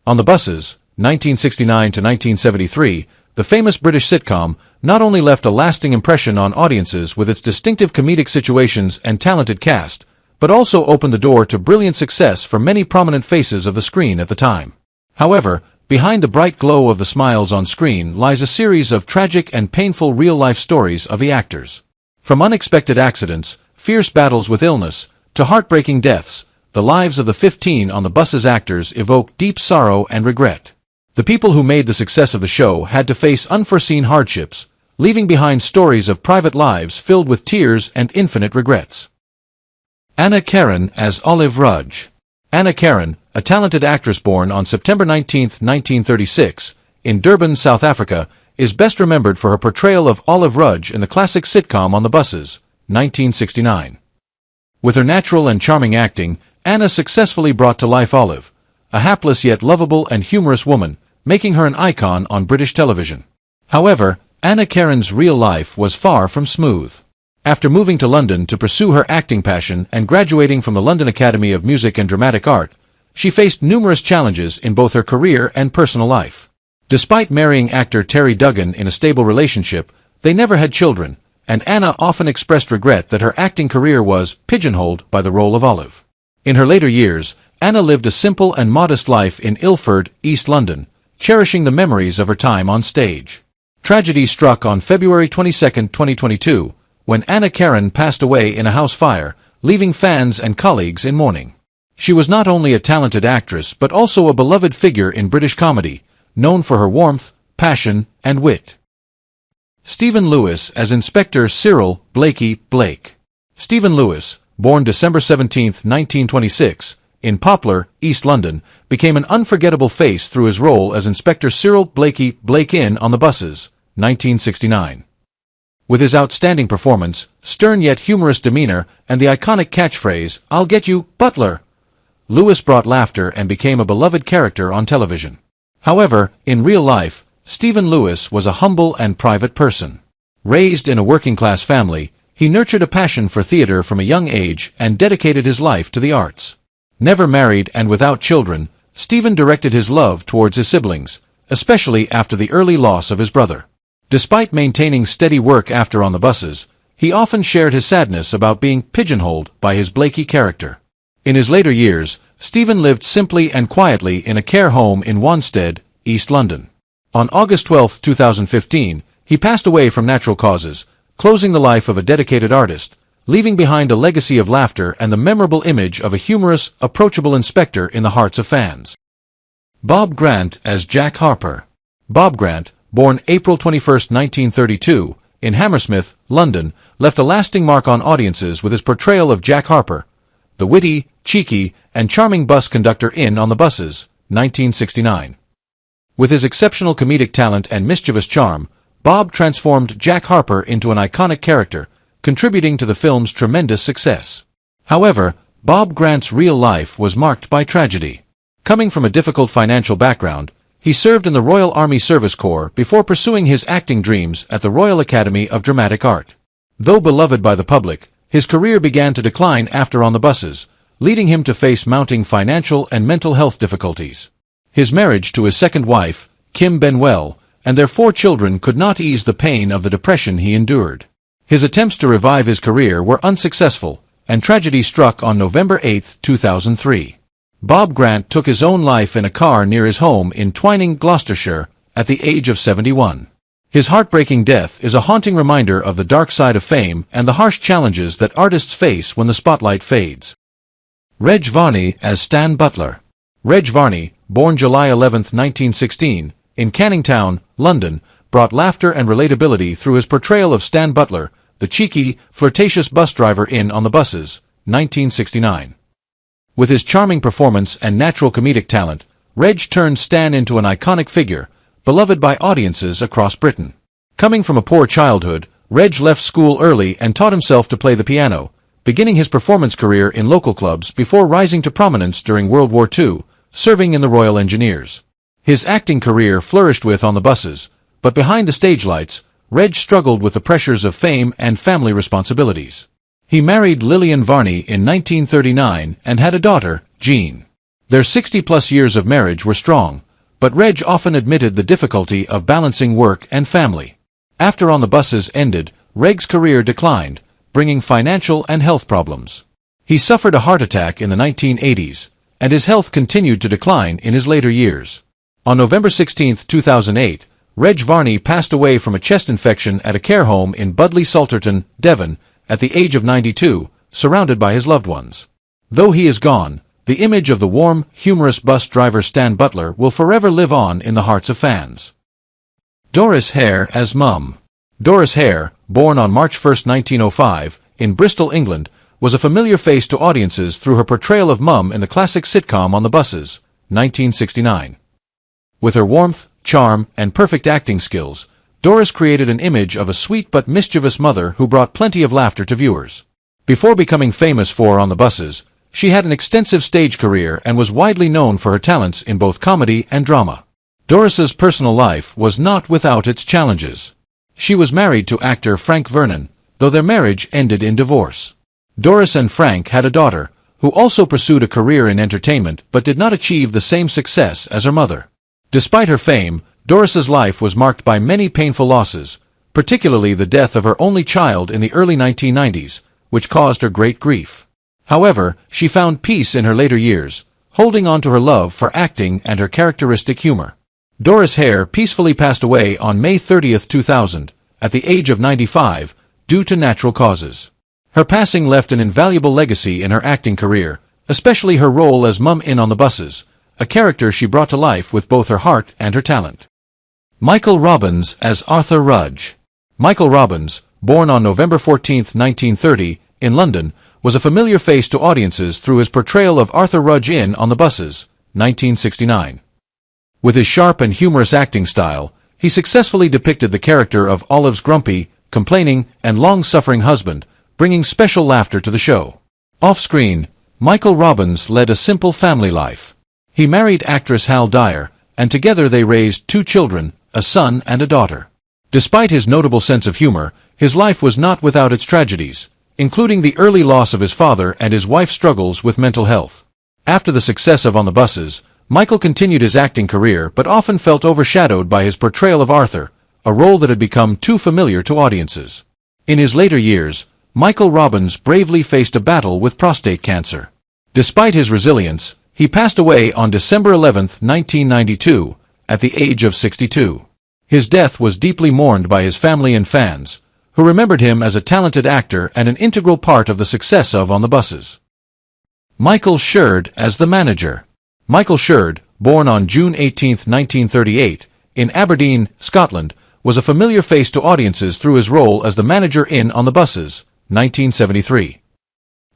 On the Buses, 1969 to 1973, the famous British sitcom not only left a lasting impression on audiences with its distinctive comedic situations and talented cast, but also opened the door to brilliant success for many prominent faces of the screen at the time. However, behind the bright glow of the smiles on screen lies a series of tragic and painful real-life stories of the actors. From unexpected accidents, fierce battles with illness, to heartbreaking deaths, the lives of the 15 on the Buses actors evoke deep sorrow and regret. The people who made the success of the show had to face unforeseen hardships, leaving behind stories of private lives filled with tears and infinite regrets. Anna Karen as Olive Rudge. Anna Karen, a talented actress born on September 19, 1936, in Durban, South Africa, is best remembered for her portrayal of Olive Rudge in the classic sitcom On the Buses, 1969. With her natural and charming acting, Anna successfully brought to life Olive, a hapless yet lovable and humorous woman, making her an icon on British television. However, Anna Karen's real life was far from smooth. After moving to London to pursue her acting passion and graduating from the London Academy of Music and Dramatic Art, she faced numerous challenges in both her career and personal life. Despite marrying actor Terry Duggan in a stable relationship, they never had children, and Anna often expressed regret that her acting career was pigeonholed by the role of Olive. In her later years, Anna lived a simple and modest life in Ilford, East London, cherishing the memories of her time on stage. Tragedy struck on February 22, 2022, when Anna Karen passed away in a house fire, leaving fans and colleagues in mourning. She was not only a talented actress but also a beloved figure in British comedy, known for her warmth, passion, and wit. Stephen Lewis as Inspector Cyril Blakey Blake. Stephen Lewis, born December 17, 1926, in Poplar, East London, became an unforgettable face through his role as Inspector Cyril Blakey Blake in On the Buses, 1969. With his outstanding performance, stern yet humorous demeanor, and the iconic catchphrase, "I'll get you, Butler," Lewis brought laughter and became a beloved character on television. However, in real life, Stephen Lewis was a humble and private person. Raised in a working-class family, he nurtured a passion for theater from a young age and dedicated his life to the arts. Never married and without children, Stephen directed his love towards his siblings, especially after the early loss of his brother. Despite maintaining steady work after On the Buses, he often shared his sadness about being pigeonholed by his Blakey character. In his later years, Stephen lived simply and quietly in a care home in Wanstead, East London. On August 12, 2015, he passed away from natural causes, closing the life of a dedicated artist, leaving behind a legacy of laughter and the memorable image of a humorous, approachable inspector in the hearts of fans. Bob Grant as Jack Harper. Bob Grant, born April 21, 1932, in Hammersmith, London, left a lasting mark on audiences with his portrayal of Jack Harper, the witty, cheeky, and charming bus conductor in On the Buses, 1969. With his exceptional comedic talent and mischievous charm, Bob transformed Jack Harper into an iconic character, contributing to the film's tremendous success. However, Bob Grant's real life was marked by tragedy. Coming from a difficult financial background, he served in the Royal Army Service Corps before pursuing his acting dreams at the Royal Academy of Dramatic Art. Though beloved by the public, his career began to decline after On the Buses, leading him to face mounting financial and mental health difficulties. His marriage to his second wife, Kim Benwell, and their 4 children could not ease the pain of the depression he endured. His attempts to revive his career were unsuccessful, and tragedy struck on November 8, 2003. Bob Grant took his own life in a car near his home in Twining, Gloucestershire, at the age of 71. His heartbreaking death is a haunting reminder of the dark side of fame and the harsh challenges that artists face when the spotlight fades. Reg Varney as Stan Butler. Reg Varney, born July 11, 1916, in Canning Town, London, brought laughter and relatability through his portrayal of Stan Butler, the cheeky, flirtatious bus driver in On the Buses, 1969. With his charming performance and natural comedic talent, Reg turned Stan into an iconic figure, beloved by audiences across Britain. Coming from a poor childhood, Reg left school early and taught himself to play the piano, beginning his performance career in local clubs before rising to prominence during World War II, serving in the Royal Engineers. His acting career flourished with On the Buses, but behind the stage lights, Reg struggled with the pressures of fame and family responsibilities. He married Lillian Varney in 1939 and had a daughter, Jean. Their 60-plus years of marriage were strong, but Reg often admitted the difficulty of balancing work and family. After On the Buses ended, Reg's career declined, bringing financial and health problems. He suffered a heart attack in the 1980s, and his health continued to decline in his later years. On November 16, 2008, Reg Varney passed away from a chest infection at a care home in Budleigh Salterton, Devon, at the age of 92, surrounded by his loved ones. Though he is gone, the image of the warm, humorous bus driver Stan Butler will forever live on in the hearts of fans. Doris Hare as Mum. Doris Hare, born on March 1, 1905, in Bristol, England, was a familiar face to audiences through her portrayal of Mum in the classic sitcom On the Buses, 1969. With her warmth, charm, and perfect acting skills, Doris created an image of a sweet but mischievous mother who brought plenty of laughter to viewers. Before becoming famous for On the Buses, she had an extensive stage career and was widely known for her talents in both comedy and drama. Doris's personal life was not without its challenges. She was married to actor Frank Vernon, though their marriage ended in divorce. Doris and Frank had a daughter, who also pursued a career in entertainment but did not achieve the same success as her mother. Despite her fame, Doris's life was marked by many painful losses, particularly the death of her only child in the early 1990s, which caused her great grief. However, she found peace in her later years, holding on to her love for acting and her characteristic humor. Doris Hare peacefully passed away on May 30, 2000, at the age of 95, due to natural causes. Her passing left an invaluable legacy in her acting career, especially her role as Mum in On the Buses, a character she brought to life with both her heart and her talent. Michael Robbins as Arthur Rudge. Michael Robbins, born on November 14, 1930, in London, was a familiar face to audiences through his portrayal of Arthur Rudge in On the Buses, 1969. With his sharp and humorous acting style, he successfully depicted the character of Olive's grumpy, complaining, and long-suffering husband, bringing special laughter to the show. Off-screen, Michael Robbins led a simple family life. He married actress Hal Dyer, and together they raised 2 children, a son and a daughter. Despite his notable sense of humor, his life was not without its tragedies, including the early loss of his father and his wife's struggles with mental health. After the success of On the Buses, Michael continued his acting career but often felt overshadowed by his portrayal of Arthur, a role that had become too familiar to audiences. In his later years, Michael Robbins bravely faced a battle with prostate cancer. Despite his resilience, he passed away on December 11, 1992, at the age of 62. His death was deeply mourned by his family and fans, who remembered him as a talented actor and an integral part of the success of On the Buses. Michael Sherd as the manager. Michael Sherd, born on June 18, 1938, in Aberdeen, Scotland, was a familiar face to audiences through his role as the manager in On the Buses, 1973.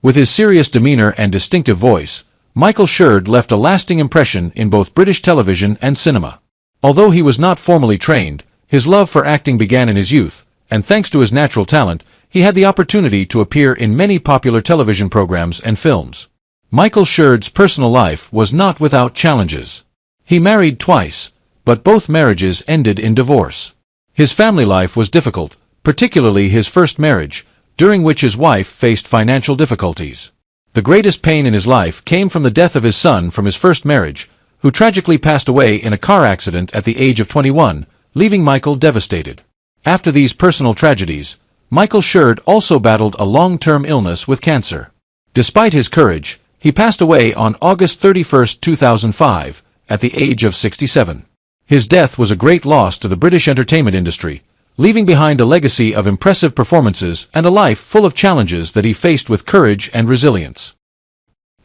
With his serious demeanor and distinctive voice, Michael Sherd left a lasting impression in both British television and cinema. Although he was not formally trained, his love for acting began in his youth, and thanks to his natural talent, he had the opportunity to appear in many popular television programs and films. Michael Sherd's personal life was not without challenges. He married twice, but both marriages ended in divorce. His family life was difficult, particularly his first marriage, during which his wife faced financial difficulties. The greatest pain in his life came from the death of his son from his first marriage, who tragically passed away in a car accident at the age of 21, leaving Michael devastated. After these personal tragedies, Michael Sherd also battled a long-term illness with cancer. Despite his courage, he passed away on August 31, 2005, at the age of 67. His death was a great loss to the British entertainment industry, leaving behind a legacy of impressive performances and a life full of challenges that he faced with courage and resilience.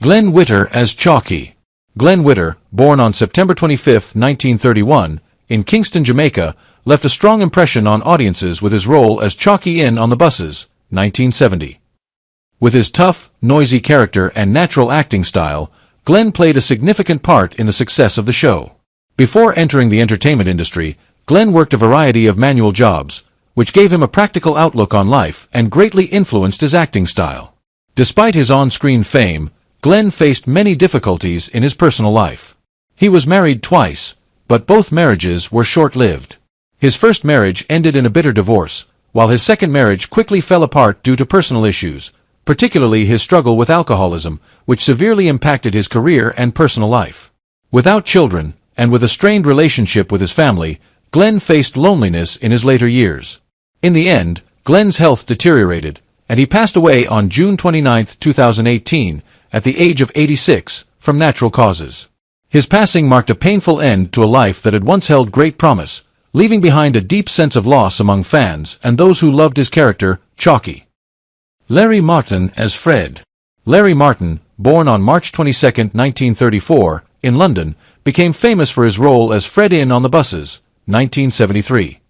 Glenn Witter as Chalky. Glenn Witter, born on September 25, 1931, in Kingston, Jamaica, left a strong impression on audiences with his role as Chalky in On the Buses, 1970. With his tough, noisy character and natural acting style, Glenn played a significant part in the success of the show. Before entering the entertainment industry, Glenn worked a variety of manual jobs, which gave him a practical outlook on life and greatly influenced his acting style. Despite his on-screen fame, Glenn faced many difficulties in his personal life. He was married twice, but both marriages were short-lived. His first marriage ended in a bitter divorce, while his second marriage quickly fell apart due to personal issues, particularly his struggle with alcoholism, which severely impacted his career and personal life. Without children, and with a strained relationship with his family, Glenn faced loneliness in his later years. In the end, Glenn's health deteriorated, and he passed away on June 29, 2018, at the age of 86, from natural causes. His passing marked a painful end to a life that had once held great promise, leaving behind a deep sense of loss among fans and those who loved his character, Chalky. Larry Martin as Fred. Larry Martin, born on March 22, 1934, in London, became famous for his role as Fred in On the Buses, 1973.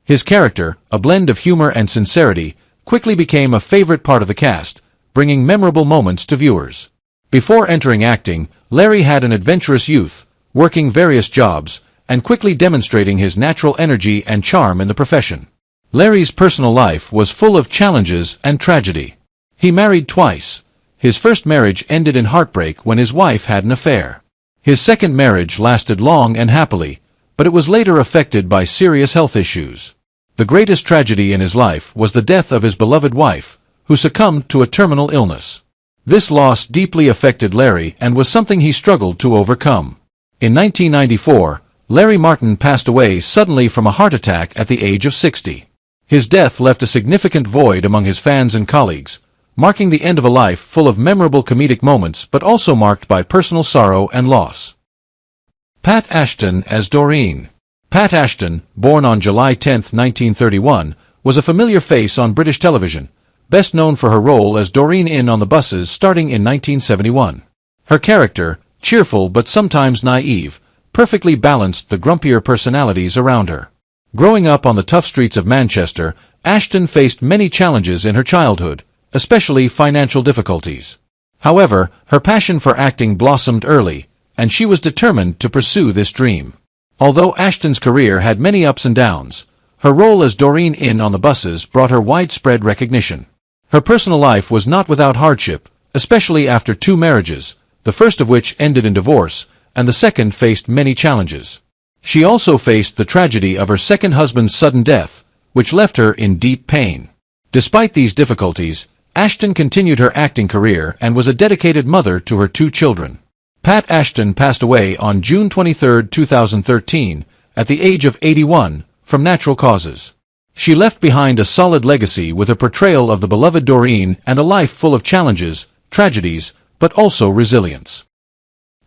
His character, a blend of humor and sincerity, quickly became a favorite part of the cast, bringing memorable moments to viewers. Before entering acting, Larry had an adventurous youth, working various jobs, and quickly demonstrating his natural energy and charm in the profession. Larry's personal life was full of challenges and tragedy. He married twice. His first marriage ended in heartbreak when his wife had an affair. His second marriage lasted long and happily, but it was later affected by serious health issues. The greatest tragedy in his life was the death of his beloved wife, who succumbed to a terminal illness. This loss deeply affected Larry and was something he struggled to overcome. In 1994, Larry Martin passed away suddenly from a heart attack at the age of 60. His death left a significant void among his fans and colleagues, marking the end of a life full of memorable comedic moments but also marked by personal sorrow and loss. Pat Ashton as Doreen. Pat Ashton, born on July 10, 1931, was a familiar face on British television, best known for her role as Doreen in On the Buses starting in 1971. Her character, cheerful but sometimes naive, perfectly balanced the grumpier personalities around her. Growing up on the tough streets of Manchester, Ashton faced many challenges in her childhood, especially financial difficulties. However, her passion for acting blossomed early, and she was determined to pursue this dream. Although Ashton's career had many ups and downs, her role as Doreen in On the Buses brought her widespread recognition. Her personal life was not without hardship, especially after 2 marriages, the first of which ended in divorce, and the second faced many challenges. She also faced the tragedy of her second husband's sudden death, which left her in deep pain. Despite these difficulties, Ashton continued her acting career and was a dedicated mother to her 2 children. Pat Ashton passed away on June 23, 2013, at the age of 81, from natural causes. She left behind a solid legacy with a portrayal of the beloved Doreen and a life full of challenges, tragedies, but also resilience.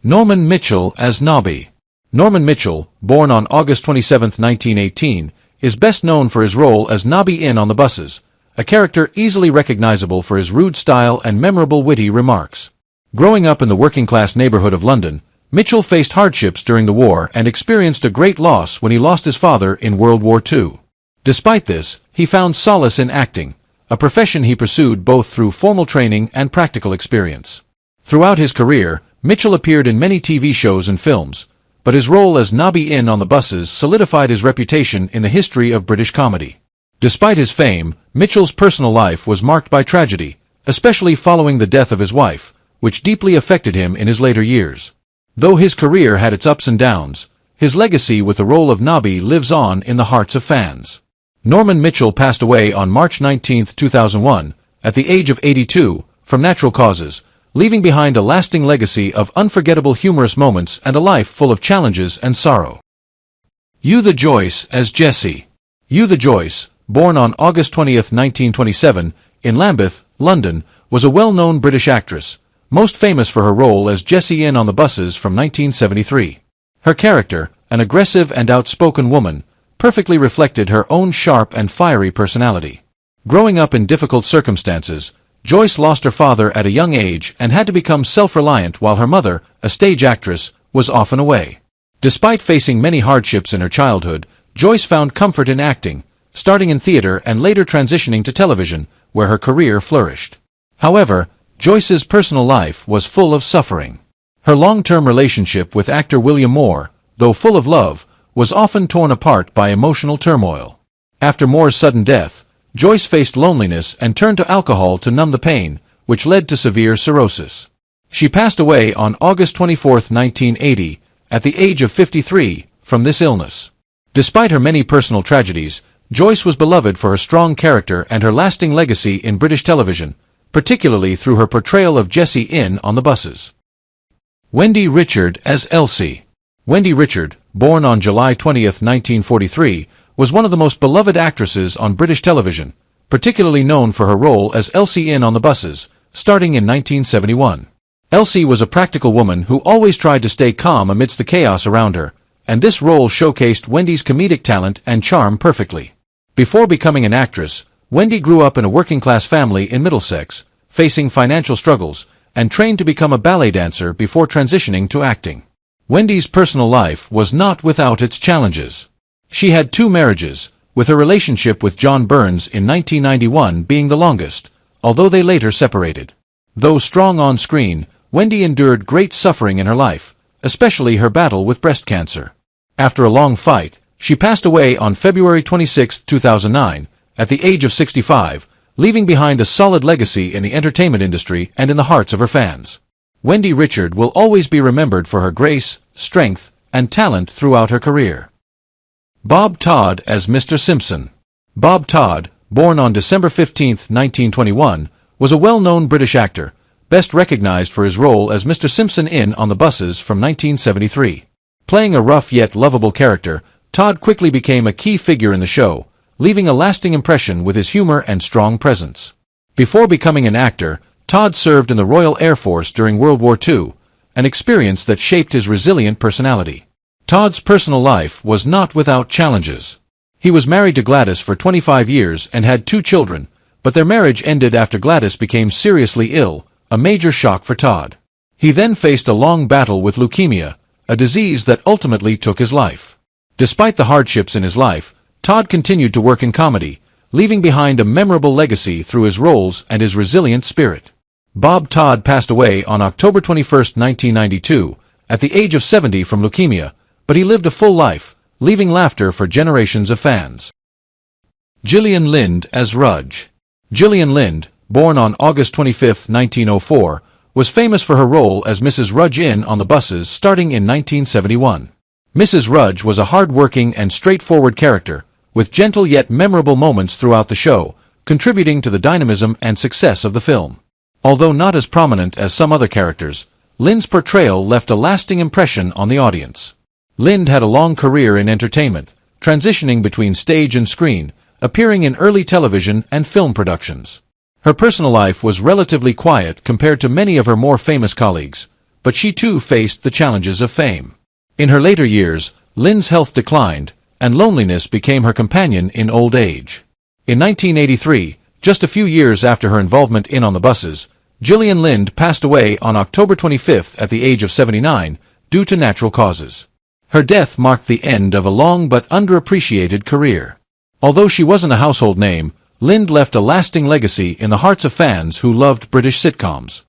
Norman Mitchell as Nobby. Norman Mitchell, born on August 27, 1918, is best known for his role as Nobby in On the Buses, a character easily recognizable for his rude style and memorable witty remarks. Growing up in the working-class neighborhood of London, Mitchell faced hardships during the war and experienced a great loss when he lost his father in World War II. Despite this, he found solace in acting, a profession he pursued both through formal training and practical experience. Throughout his career, Mitchell appeared in many TV shows and films, but his role as Nobby in On the Buses solidified his reputation in the history of British comedy. Despite his fame, Mitchell's personal life was marked by tragedy, especially following the death of his wife, which deeply affected him in his later years. Though his career had its ups and downs, his legacy with the role of Nobby lives on in the hearts of fans. Norman Mitchell passed away on March 19, 2001, at the age of 82, from natural causes, leaving behind a lasting legacy of unforgettable humorous moments and a life full of challenges and sorrow. Eutha Joyce as Jessie. Eutha Joyce, born on August 20, 1927, in Lambeth, London, was a well-known British actress, most famous for her role as Jessie in On the Buses from 1973. Her character, an aggressive and outspoken woman, perfectly reflected her own sharp and fiery personality. Growing up in difficult circumstances, Joyce lost her father at a young age and had to become self-reliant while her mother, a stage actress, was often away. Despite facing many hardships in her childhood, Joyce found comfort in acting, starting in theater and later transitioning to television, where her career flourished. However, Joyce's personal life was full of suffering. Her long-term relationship with actor William Moore, though full of love, was often torn apart by emotional turmoil. After Moore's sudden death, Joyce faced loneliness and turned to alcohol to numb the pain, which led to severe cirrhosis. She passed away on August 24, 1980, at the age of 53, from this illness. Despite her many personal tragedies, Joyce was beloved for her strong character and her lasting legacy in British television, particularly through her portrayal of Jessie in On the Buses. Wendy Richard as Elsie. Wendy Richard, born on July 20, 1943, was one of the most beloved actresses on British television, particularly known for her role as Elsie in On the Buses, starting in 1971. Elsie was a practical woman who always tried to stay calm amidst the chaos around her, and this role showcased Wendy's comedic talent and charm perfectly. Before becoming an actress, Wendy grew up in a working-class family in Middlesex, facing financial struggles, and trained to become a ballet dancer before transitioning to acting. Wendy's personal life was not without its challenges. She had 2 marriages, with her relationship with John Burns in 1991 being the longest, although they later separated. Though strong on screen, Wendy endured great suffering in her life, especially her battle with breast cancer. After a long fight, she passed away on February 26, 2009, at the age of 65, leaving behind a solid legacy in the entertainment industry and in the hearts of her fans. Wendy Richard will always be remembered for her grace, strength, and talent throughout her career. Bob Todd as Mr. Simpson. Bob Todd, born on December 15, 1921, was a well-known British actor, best recognized for his role as Mr. Simpson in On the Buses from 1973. Playing a rough yet lovable character, Todd quickly became a key figure in the show, leaving a lasting impression with his humor and strong presence. Before becoming an actor, Todd served in the Royal Air Force during World War II, an experience that shaped his resilient personality. Todd's personal life was not without challenges. He was married to Gladys for 25 years and had 2 children, but their marriage ended after Gladys became seriously ill, a major shock for Todd. He then faced a long battle with leukemia, a disease that ultimately took his life. Despite the hardships in his life, Todd continued to work in comedy, leaving behind a memorable legacy through his roles and his resilient spirit. Bob Todd passed away on October 21, 1992, at the age of 70 from leukemia, but he lived a full life, leaving laughter for generations of fans. Gillian Lind as Rudge. Gillian Lind, born on August 25, 1904, was famous for her role as Mrs. Rudge in On the Buses starting in 1971. Mrs. Rudge was a hard-working and straightforward character, with gentle yet memorable moments throughout the show, contributing to the dynamism and success of the film. Although not as prominent as some other characters, Lind's portrayal left a lasting impression on the audience. Lind had a long career in entertainment, transitioning between stage and screen, appearing in early television and film productions. Her personal life was relatively quiet compared to many of her more famous colleagues, but she too faced the challenges of fame. In her later years, Lind's health declined, and loneliness became her companion in old age. In 1983, just a few years after her involvement in On the Buses, Gillian Lind passed away on October 25 at the age of 79, due to natural causes. Her death marked the end of a long but underappreciated career. Although she wasn't a household name, Lind left a lasting legacy in the hearts of fans who loved British sitcoms.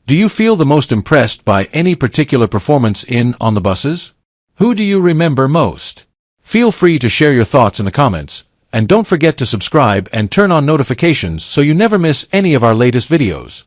Do you feel the most impressed by any particular performance in On the Buses? Who do you remember most? Feel free to share your thoughts in the comments, and don't forget to subscribe and turn on notifications so you never miss any of our latest videos.